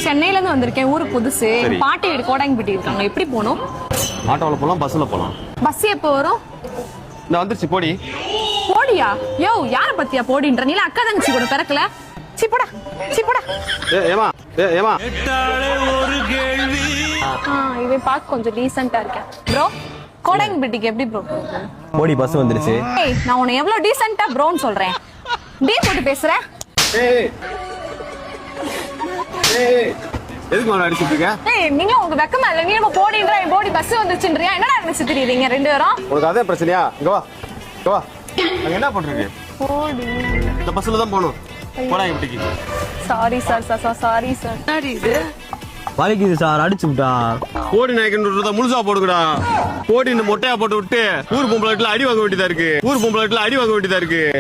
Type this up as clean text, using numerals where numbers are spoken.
சென்னையில இருந்து வந்திருக்கேன், ஊருக்கு புதுசு. பாட்டி வீடு கோடாங்கிப்பட்டி இருக்காங்க. எப்படி போகணும்? ஆட்டோல போலாம், பஸ்ல போலாம். பஸ் எப்போ வரும்? நான் வந்துருச்சு, போடி. போடியா? யோ, யார பத்தியா போடின்ற? நீல அக்கா தங்கச்சி கூட பிறக்கல. சிப்படா சிப்படா. ஏமா ஏமா இவன் பார்க்க கொஞ்சம் டீசென்ட்டா இருக்கேன். ப்ரோ, கோடாங்கிப்பட்டிக்கு எப்படி ப்ரோ? போடி, பஸ் வந்துருச்சு. ஏய், நான் உன்னை எவ்வளவு டீசென்ட்டா ப்ரோன்னு சொல்றேன். டீ போட்டு பேசுறேன். எதுக்கு மேல அடிச்சிட்டு இருக்க? ஏய், நீங்க உங்க வெக்கமா இல்ல? நீ நம்ம போடின்ற, போடி பஸ் வந்துச்சுன்றியா? என்னடா நினைச்சு தெரியுறீங்க ரெண்டு பேரும்? உனக்கு அதே பிரச்சனையா? இங்க வா, இங்க வா. அங்க என்ன போட்டுருக்கு? போடி. இந்த பஸ்ல தான் போணும். கோடாங்கிப்பட்டிக்கு. Sorry sir, sorry sir. Sorry இது. வலிக்குது சார், அடிச்சு விட்டா. கோடி நாய்க்குன்றத முழுசா போடுங்கடா. கோடி இந்த மொட்டையா போட்டு விட்டு ஊர் பொம்பளை அடி வாங்க வேண்டியதா இருக்கு.